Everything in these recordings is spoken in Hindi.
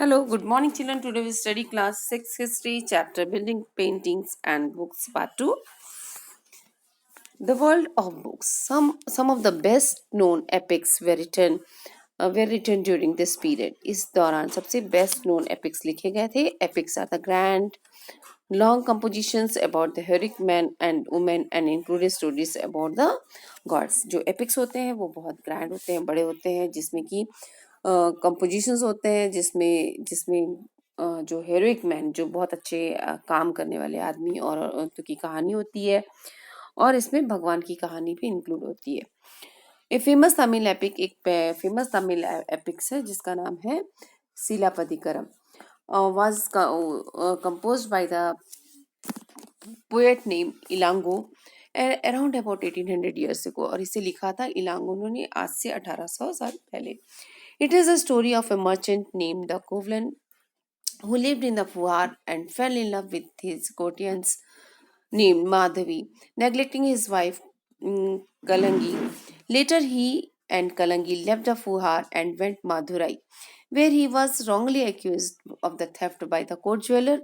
Hello, good morning, children. Today we study class 6 history, chapter building, paintings, and books, part 2. The world of books. Some of the best known epics were written during this period. इस दौरान सबसे बेस्ट नोन एपिक्स लिखे गए थे. Epics are the grand, long compositions about the heroic men and women and included stories about the gods. जो epics होते हैं वो बहुत grand होते हैं, बड़े होते हैं, जिसमें कि कंपोजिशंस होते हैं, जिसमें जिसमें जो हेरोइक मैन, जो बहुत अच्छे काम करने वाले आदमी और औरतों की कहानी होती है, और इसमें भगवान की कहानी भी इंक्लूड होती है. ए फेमस तमिल एपिक एक फेमस तमिल एपिक्स है जिसका नाम है सिलापतिकरम. was composed by the poet named Ilango around about 1800 years ago. और इसे लिखा था इलांगो ने आज से 1800 साल पहले. It is a story of a merchant named the Kovlan who lived in the Puar and fell in love with his courtiers named Madhavi, neglecting his wife Kalangi. Later, he and Kalangi left the Fuhar and went Madurai, where he was wrongly accused of the theft by the court jeweler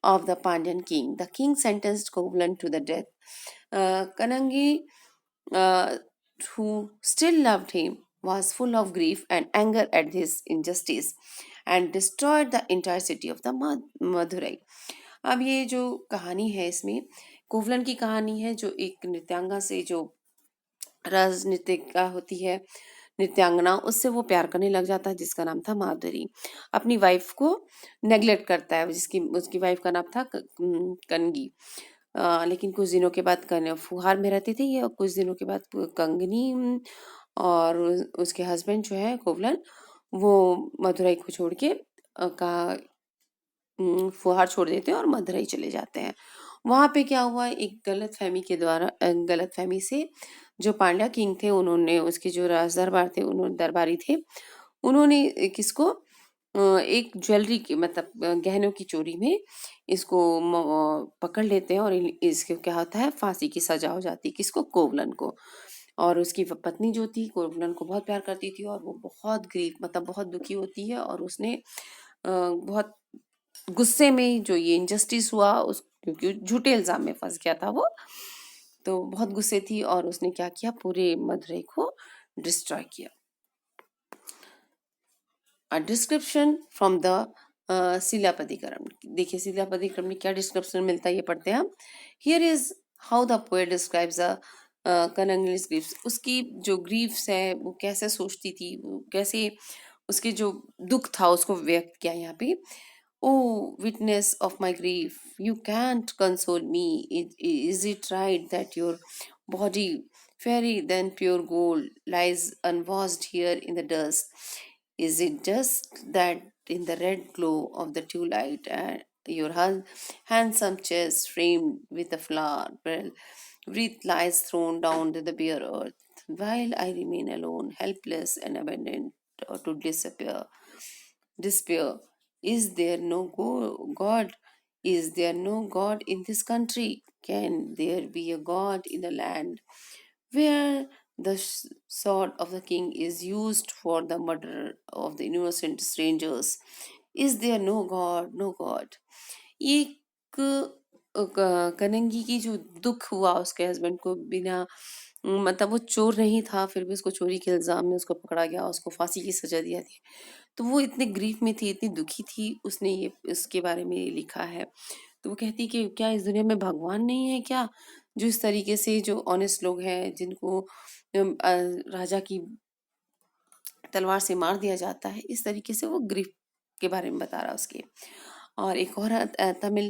of the Pandyan king. The king sentenced Kovlan to the death. Kalangi, uh, who still loved him, was full of grief and anger at his injustice and destroyed the entire city of the Madurai. अब ये जो कहानी है इसमें कोवलन की कहानी है, जो एक नृत्यांगा से, जो राजनीतिका होती है, नृत्यांगना, उससे वो प्यार करने लग जाता है जिसका नाम था माधुरी. अपनी वाइफ को नेग्लेक्ट करता है, जिसकी उसकी वाइफ का नाम था कनगी. लेकिन कुछ दिनों के बाद फुहार में रहती थी ये, और कुछ दिनों के बाद कंगनी और उसके हस्बैंड जो है कोवलन, वो मदुरई को छोड़ के का फुहार छोड़ देते हैं और मदुरई चले जाते हैं. वहां पे क्या हुआ, एक गलत फहमी से जो पांड्या किंग थे, उन्होंने उसके जो राज दरबार थे, उन्होंने दरबारी थे, उन्होंने किसको एक ज्वेलरी की, मतलब गहनों की चोरी में इसको पकड़ लेते हैं, और इसको क्या होता है, फांसी की सजा हो जाती है. किसको? कोवलन को. और उसकी पत्नी जो थी, कोवलन को बहुत प्यार करती थी, और वो बहुत ग्रीफ, मतलब बहुत दुखी होती है, और उसने बहुत गुस्से में, जो ये इनजस्टिस हुआ उस, क्योंकि झूठे इल्जाम में फंस गया था वो, तो बहुत गुस्से थी, और उसने क्या किया, पूरे मदुरई को डिस्ट्रॉय किया. A description from the Silappatikaram. देखिए सिलापतिकरम में क्या डिस्क्रिप्शन मिलता है, ये पढ़ते हैं हम. Here is how the poet describes a Kannagi's grieves. उसकी जो ग्रीव्स है वो कैसे सोचती थी, वो कैसे उसके जो दुख था उसको व्यक्त किया यहाँ पे. Oh, witness of my grief, you can't console me. Is it right that your body, fairy than pure gold, lies unwashed here in the dust? Is it just that in the red glow of the twilight, your handsome chest framed with a flower, well, wreath lies thrown down to the bare earth, while I remain alone, helpless and abandoned, to despair. Is there no God? Is there no God in this country? Can there be a God in a land where the sword of the king is used for the murder of the innocent strangers? Is there no God? No God. एक कनंगी की जो दुख हुआ उसके हस्बैंड को, बिना मतलब वो चोर नहीं था, फिर भी उसको चोरी के इल्जाम में उसको पकड़ा गया, उसको फांसी की सजा दिया थी. तो वो इतने ग्रीफ में थी, इतनी दुखी थी, उसने ये इसके बारे में लिखा है. तो वो कहती कि क्या इस दुनिया में भगवान नहीं है क्या, जो इस तरीके से, जो ऑनेस्ट लोग हैं, जिनको राजा की तलवार से मार दिया जाता है, इस तरीके से वो ग्रीफ के बारे में बता रहा है उसके. और एक और तमिल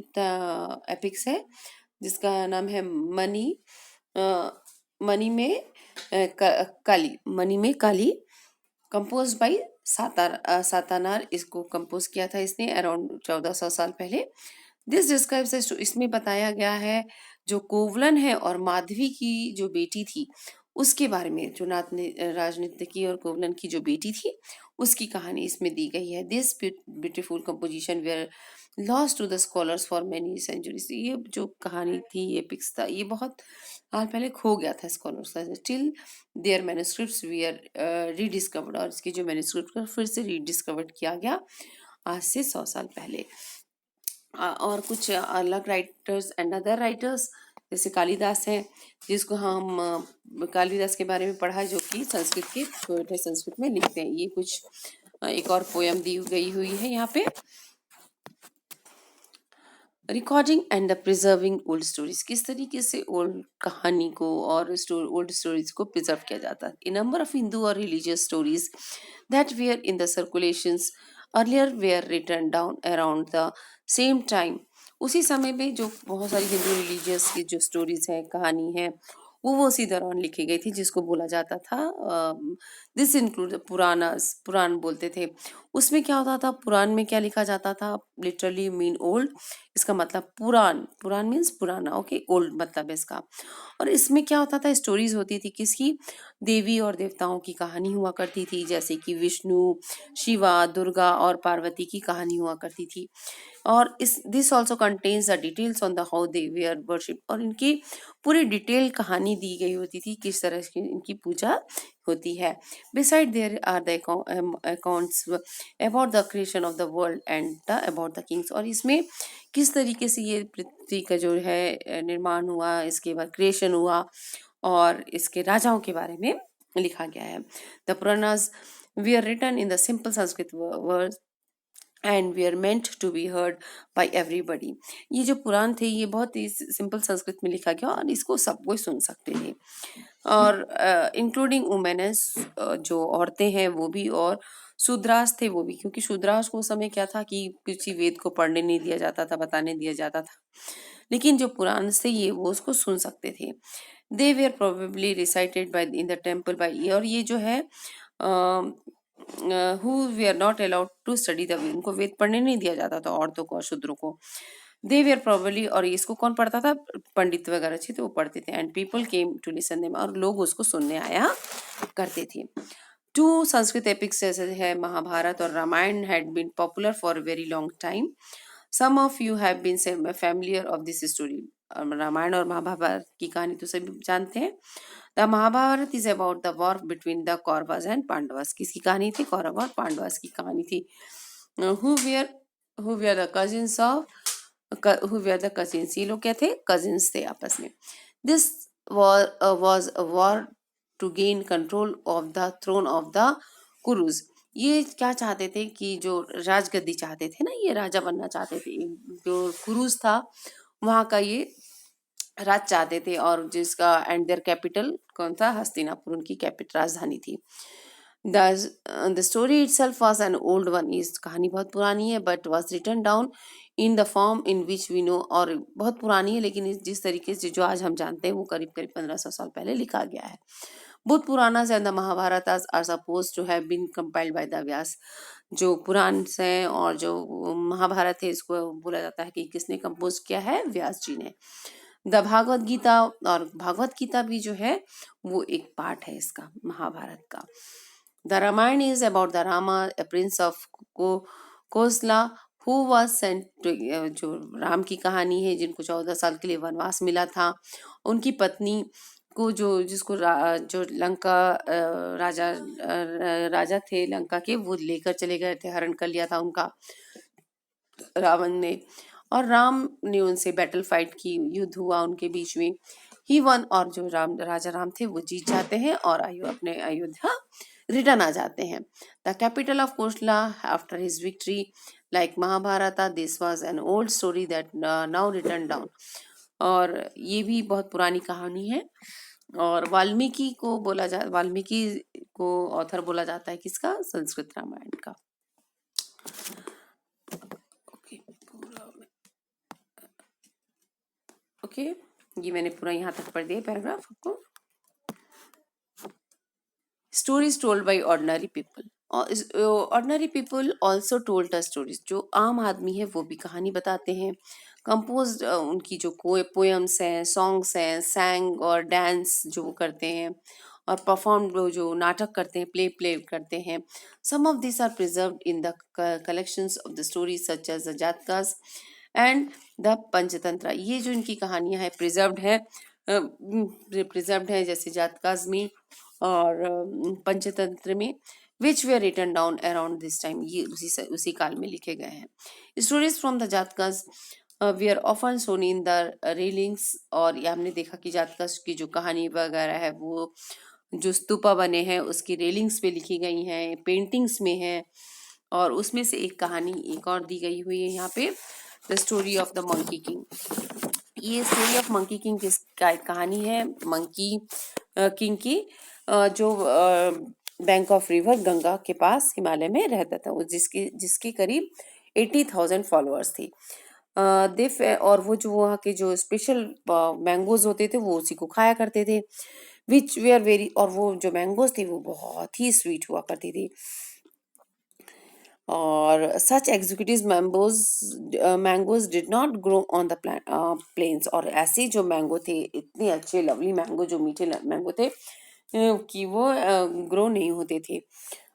एपिक्स है जिसका नाम है मनी. मनी में मनी में काली, कंपोज बाई सातानार. इसको कंपोज किया था इसने अराउंड 1400 साल पहले. दिस डिस्क्राइब्स, इसमें बताया गया है जो कोवलन है और माधवी की जो बेटी थी उसके बारे में, जो राजनीतिकी और कोवलन की जो बेटी थी उसकी कहानी इसमें दी गई है. This beautiful composition were lost to the scholars for many centuries. ये जो कहानी थी, ये पिक्स था, ये बहुत साल पहले खो गया था स्कॉलर्स का. Till their manuscripts we are rediscovered, और इसके जो मैन्युस्क्रिप्ट फिर से रीडिस्कवर्ड किया गया. आज से 100 साल पहले। और कुछ अलग राइटर्स एंड अदर राइटर्स जैसे कालिदास हैं, जिसको हम कालिदास के बारे में पढ़ा है, जो कि संस्कृत के पोएट है, संस्कृत में लिखते हैं। ये कुछ एक और पोयम दी गई हुई है यहाँ पे। Recording and preserving old stories, किस तरीके से ओल्ड कहानी को और ओल्ड स्टोरीज को प्रिजर्व किया जाता है। ए नंबर ऑफ हिंदू और religious stories that were in the circulations earlier were return down around the same time. उसी समय में जो बहुत सारी हिंदू रिलीजियस की जो स्टोरीज है, कहानी है, वो उसी दौरान लिखी गई थी, जिसको बोला जाता था दिस इंक्लूड पुरानास, पुराण बोलते थे। उसमें क्या होता था, पुराण में क्या लिखा जाता था, लिटरली मीन ओल्ड, इसका मतलब पुराण, पुराण मीन्स पुराना, ओके, ओल्ड मतलब है इसका। और इसमें क्या होता था, स्टोरीज होती थी किसकी, देवी और देवताओं की कहानी हुआ करती थी, जैसे कि विष्णु, शिवा, दुर्गा और पार्वती की कहानी हुआ करती थी। और इस this also contains the details on the how they were worship, और इनकी पूरी डिटेल कहानी दी गई होती थी, किस तरह की इनकी पूजा होती है। Beside there are the accounts about the creation of the world and the about the kings, और इसमें किस तरीके से ये पृथ्वी का जो है निर्माण हुआ, इसके बाद क्रिएशन हुआ, और इसके राजाओं के बारे में लिखा गया है। The Puranas we are written in the simple Sanskrit words and we are meant to be heard by everybody. ये जो पुराण थे, ये बहुत ही सिंपल संस्कृत में लिखा गया और इसको सब कोई सुन सकते थे। और इंक्लूडिंग वुमेन्स, जो औरतें हैं वो भी, और शूद्रास थे वो भी, क्योंकि शूद्रास को उस समय क्या था कि किसी वेद को पढ़ने नहीं दिया जाता था, बताने दिया जाता था, लेकिन जो पुराण से ये वो उसको सुन सकते थे। They were probably recited by in the temple by, और ये जो है who were not allowed to study the Ved, उनको वेद पढ़ने नहीं दिया जाता था औरतों को और शूद्रों को। दे वेयर प्रोबेबली, और इसको कौन पढ़ता था, पंडित वगैरह थे तो वो पढ़ते थे। And people came to listen them, और लोग उसको सुनने आया करते थे। टू संस्कृत एपिक्स जैसे है महाभारत और Ramayana had been popular for very long time. Some of you have been familiar of this story. Ramayana और महाभारत की कहानी तो सभी जानते हैं। The Mahabharata is about the war between the Kauravas and Pandavas, किसकी कहानी थी, कौरव और पांडवास की कहानी थी। Who were the cousins of, who were the cousins, ये लोग क्या थे, कजिन्स थे आपस में। This was a war to gain control of the throne of the कुरुज। ये क्या चाहते थे कि जो राजगद्दी चाहते थे ना, ये राजा बनना चाहते थे, जो कुरुज था वहाँ का ये राज चाहते थे, और जिसका एंड देयर कैपिटल कौन था, हस्तिनापुर उनकी कैपिटल राजधानी थी। The story itself was an old one, इस कहानी बहुत पुरानी है, but was written down in the form in which we know, और बहुत पुरानी है लेकिन जिस तरीके से जो आज हम जानते हैं वो करीब करीब 1500 साल पहले लिखा गया है। बहुत पुराना से the Mahabharata are suppose to have been compiled by the Vyasa, जो पुराण से और जो महाभारत है इसको बोला जाता है कि किसने कंपोज किया है, व्यास जी ने। द भागवत गीता, और भागवत गीता भी जो है वो एक पार्ट है इसका, महाभारत का। The Ramayana is about the Rama, a prince of Kosala who was sent to, जो राम की कहानी है, जिनको 14 साल के लिए वनवास मिला था, उनकी पत्नी को जो जिसको जो लंका राजा थे लंका के, वो लेकर चले गए थे, हरण कर लिया था उनका रावण ने, और राम ने उनसे बैटल फाइट की, युद्ध हुआ उनके बीच में, ही वन, और जो राजा राम थे वो जीत जाते हैं और अपने अयोध्या रिटर्न आ जाते हैं। The capital of Kosala after his victory, like Mahabharata, this was an old story that now return down, और ये भी बहुत पुरानी कहानी है। और वाल्मीकि को ऑथर बोला जाता है किसका, संस्कृत रामायण का। ओके, ये मैंने पूरा यहाँ तक पढ़ दिया पैराग्राफ आपको। Stories told by ordinary people, ordinary people also told the stories, जो आम आदमी है वो भी कहानी बताते हैं। कंपोज उनकी जो पोएम्स हैं, सॉन्ग्स हैं, सैंग और डांस जो वो करते हैं, और परफॉर्म जो नाटक करते हैं, प्ले करते हैं। Some of this are preserved in the collections of the stories such as the Jatakas and the Panchatantra. ये जो इनकी कहानियां हैं प्रिजर्व्ड है जैसे जातकास में और पंचतंत्र में। Which were written down around this time, ये उसी काल में लिखे गए हैं. Stories from the Jatakas we are often shown in the railings, और ये हमने देखा कि जातकास की जो कहानी वगैरह है वो जो स्तूपा बने हैं उसकी रेलिंग्स पे लिखी गई हैं, पेंटिंग्स में है. और उसमें से एक कहानी एक और दी गई हुई है यहाँ पे, the story of the monkey king. ये स्टोरी ऑफ मंकी किंग किस कहानी है, मंकी किंग की, जो बैंक ऑफ रिवर गंगा के पास हिमालय में रहता था, वो जिसके करीब 80,000 फॉलोअर्स थे. और वो जो वहाँ के जो स्पेशल मैंगोज होते थे वो उसी को खाया करते थे, विच वे आर वेरी, और वो जो मैंगोज थे वो बहुत ही स्वीट हुआ करती थी. और such executive mangoes did not grow on the plains, और ऐसे जो मैंगो थे, इतने अच्छे लवली मैंगो, जो मीठे मैंगो थे, कि वो ग्रो नहीं होते थे.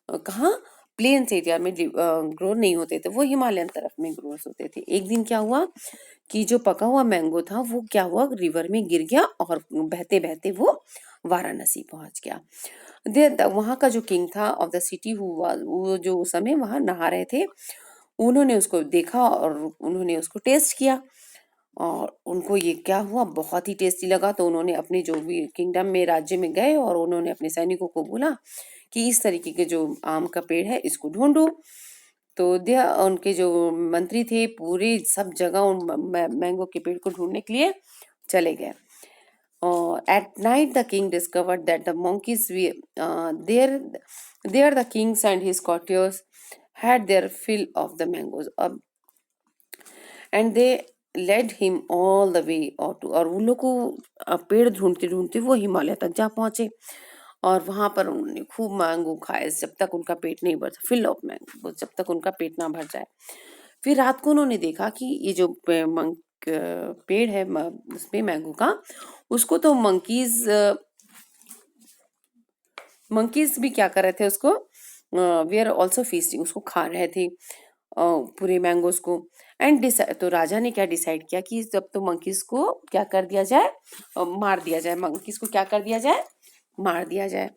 कहाँ, प्लेन्स एरिया में ग्रो नहीं होते थे, वो हिमालयन तरफ में ग्रो होते थे. एक दिन क्या हुआ कि जो पका हुआ मैंगो था वो क्या हुआ, रिवर में गिर गया और बहते बहते वो वाराणसी पहुंच गया. वहाँ का जो किंग था ऑफ द सिटी, वो जो उस समय वहाँ नहा रहे थे, उन्होंने उसको देखा और उन्होंने उसको टेस्ट किया, और उनको ये क्या हुआ, बहुत ही टेस्टी लगा. तो उन्होंने अपने जो भी किंगडम में, राज्य में गए और उन्होंने अपने सैनिकों को बोला कि इस तरीके के जो आम का पेड़ है इसको ढूंढो. तो उनके जो मंत्री थे पूरे सब जगह उन मैंगो के पेड़ को ढूंढने के लिए चले गए. At night, the king discovered that the monkeys were there. There, the kings and his courtiers had their fill of the mangoes, and they led him all the way. और उन लोग को पेड़ ढूंढते ढूंढते वो हिमालय तक जा पहुंचे, और वहां पर उन्होंने खूब मैंगो खाए जब तक उनका पेट नहीं भर, फिल ऑफ मैंगो, जब तक उनका पेट ना भर जाए. फिर रात को उन्होंने देखा कि ये जो पेड़ है उसमें मैंगो का, उसको तो मंकीज भी क्या कर रहे थे, उसको वी आर ऑल्सो फीस्टिंग, उसको खा रहे थे पूरे मैंगोज को. एंड तो राजा ने क्या डिसाइड किया कि जब तो मंकीज को क्या कर दिया जाए, मार दिया जाए. मंकीज को क्या कर दिया जाए, मार दिया जाए.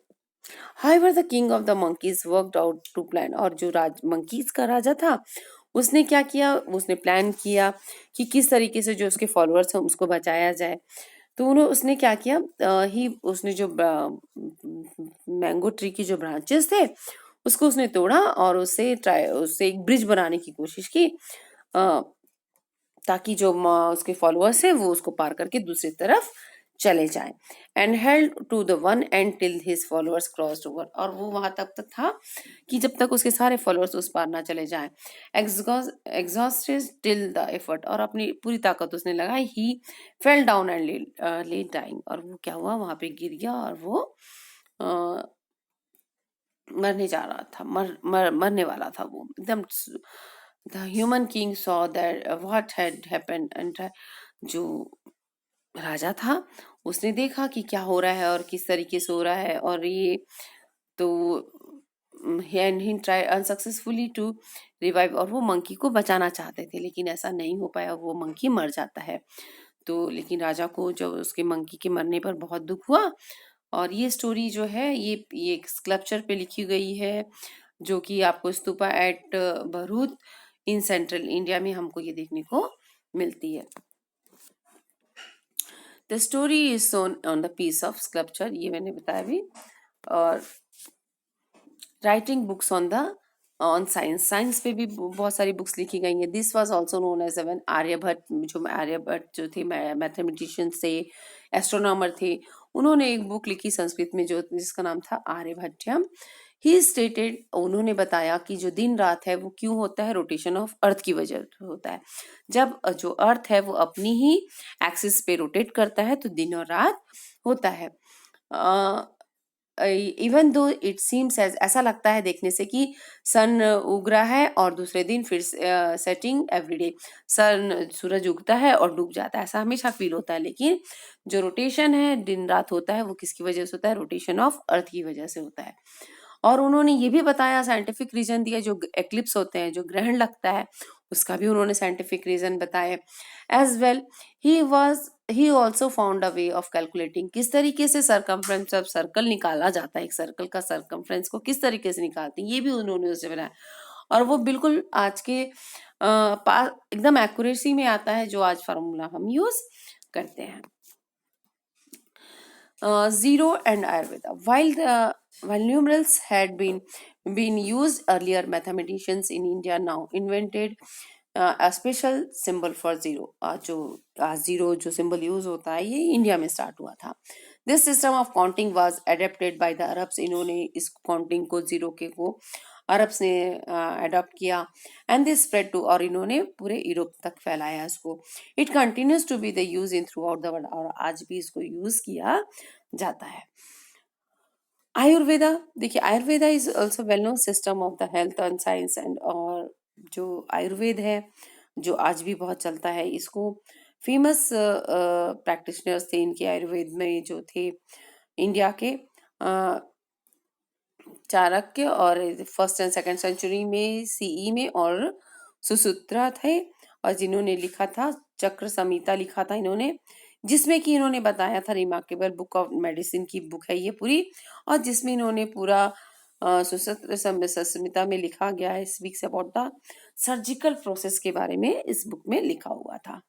However, the king of the monkeys worked out to plan, और जो मंकीज का राजा था उसने क्या किया, उसने प्लान किया कि किस तरीके से जो उसके फॉलोअर्स हैं उसको बचाया जाए. तो उसने क्या किया, उसने जो मैंगो ट्री की जो ब्रांचेस थे उसको उसने तोड़ा और उससे एक ब्रिज बनाने की कोशिश की, ताकि जो उसके फॉलोअर्स हैं वो उसको पार करके दूसरी तरफ चले जाएं. And held to the one and till his followers crossed over, और वो वहां तक था कि जब तक उसके सारे फॉलोअर्स उस पार ना चले जाएं. एग्जॉस्टेड टिल द एफर्ट, और अपनी पूरी ताकत उसने लगाई. ही फेल डाउन एंड ले डाइंग, और वो क्या हुआ, वहां पे गिर गया और वो मरने जा रहा था, मरने वाला था वो एकदम. The human king saw that what had happened, and जो राजा था उसने देखा कि क्या हो रहा है और किस तरीके से हो रहा है, और ये तो ही ट्राई अनसक्सेसफुली टू रिवाइव, और वो मंकी को बचाना चाहते थे लेकिन ऐसा नहीं हो पाया, वो मंकी मर जाता है. तो लेकिन राजा को जब उसके मंकी के मरने पर बहुत दुख हुआ. और ये स्टोरी जो है ये एक स्कल्पचर पे लिखी गई है, जो कि आपको stupa at Bharuch in central India में हमको ये देखने को मिलती है. The story is shown on the piece of sculpture, ये मैंने बताया भी. और राइटिंग बुक्स ऑन साइंस पे भी बहुत सारी बुक्स लिखी गई हैं. This was also known as even Aryabhata जो थे मैथमेटिशियंस थे, एस्ट्रोनॉमर थे, उन्होंने एक बुक लिखी संस्कृत में जिसका नाम था आर्यभट्टयम. ही स्टेटेड, उन्होंने बताया कि जो दिन रात है वो क्यों होता है, रोटेशन ऑफ अर्थ की वजह से होता है. जब जो अर्थ है वो अपनी ही एक्सिस पे रोटेट करता है तो दिन और रात होता है. इवन दो इट सीम्स ऐसा लगता है देखने से कि सन उग रहा है और दूसरे दिन फिर सेटिंग एवरीडे, सूरज उगता है और डूब जाता है, ऐसा हमेशा फील होता है. लेकिन जो रोटेशन है दिन रात होता है वो किसकी वजह से होता है, रोटेशन ऑफ अर्थ की वजह से होता है. और उन्होंने ये भी बताया, साइंटिफिक रीजन दिया, जो एक्लिप्स होते हैं, जो ग्रहण लगता है, उसका भी उन्होंने साइंटिफिक रीजन बताया as well. He also found a way of calculating, किस तरीके से सरकमफ्रेंस, जब सर्कल निकाला जाता है, एक सर्कल का सरकमफ्रेंस को किस तरीके से निकालते हैं, ये भी उन्होंने उसे बनाया। और वो बिल्कुल आज के पास एकदम एक्यूरेसी में आता है, जो आज फार्मूला हम यूज करते हैं। Zero and Ayurveda. While numerals had been used earlier, mathematicians in India now invented a special symbol for zero. जो zero जो symbol use होता है, ये इंडिया में start हुआ था. This system of counting was adapted by the Arabs. इन्होंने इस counting को zero के को अरब्स ने अडॉप्ट किया एंड दे स्प्रेड टू, और इन्होंने पूरे यूरोप तक फैलाया इसको. It continues to be the use in throughout the world, और आज भी इसको यूज किया जाता है. आयुर्वेदा, देखिए Ayurveda is also well known system of the health and science and, और जो आयुर्वेद है जो आज भी बहुत चलता है, इसको फेमस प्रैक्टिशनर्स थे इनके आयुर्वेद में जो थे इंडिया के, चाणक्य और फर्स्ट एंड सेकंड सेंचुरी में सीई में, और सुसूत्रा थे, और जिन्होंने लिखा था चक्र संहिता लिखा था इन्होंने, जिसमें कि इन्होंने बताया था, रिमार्केबल बुक ऑफ मेडिसिन की बुक है ये पूरी, और जिसमें इन्होंने पूरा सुसूत्र संहिता में लिखा गया है, speaks about the surgical process के बारे में इस बुक में लिखा हुआ था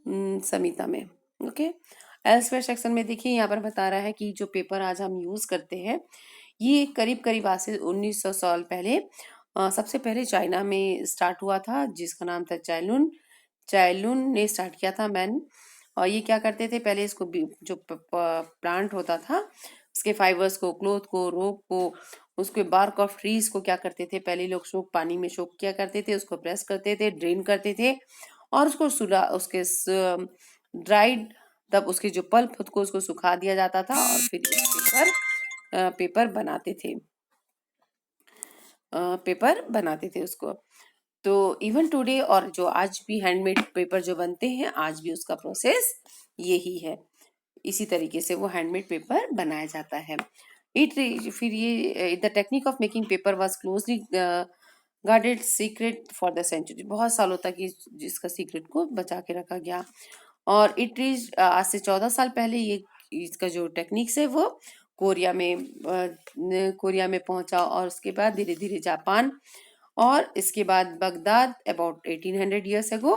संहिता में. ओके, एल्सवेयर सेक्शन में देखिए यहाँ पर बता रहा है कि जो पेपर आज हम यूज करते हैं, ये करीब करीब आज से 1900 साल पहले सबसे पहले चाइना में स्टार्ट हुआ था, जिसका नाम था चाइलुन. चाइलुन ने स्टार्ट किया था मैन. और ये क्या करते थे, पहले इसको जो प्लांट होता था, उसके फाइबर्स को, क्लोथ को, रोप को, उसके बार्क ऑफ ट्रीज को क्या करते थे, पहले लोग शोक पानी में शोक किया करते थे, उसको प्रेस करते थे, ड्रेन करते थे, और उसको सुला, उसके ड्राइड, तब उसके जो पल्प को उसको सुखा दिया जाता था, और फिर पेपर बनाते थे, पेपर बनाते थे उसको. तो इवन टुडे, और जो आज भी हैंडमेड पेपर जो बनते हैं, आज भी उसका प्रोसेस यही है, इसी तरीके से वो हैंडमेड पेपर बनाया जाता है. फिर ये the technique of making paper was closely guarded secret for the century, बहुत सालों तक जिसका सीक्रेट को बचा के रखा गया. और इट रीच, आज से 14 साल पहले ये इसका जो टेक्निक्स है वो कोरिया में पहुंचा, और उसके बाद धीरे धीरे जापान, और इसके बाद बगदाद अबाउट 1800 ईयर्स अगो,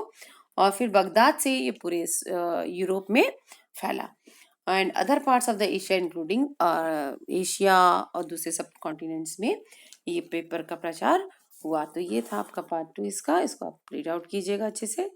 और फिर बगदाद से ये पूरे यूरोप में फैला, and other parts of the Asia including Asia और दूसरे सब कॉन्टिनेंट्स में ये पेपर का प्रचार हुआ. तो ये था आपका पार्ट 2 इसका, इसको आप रीड आउट कीजिएगा अच्छे से.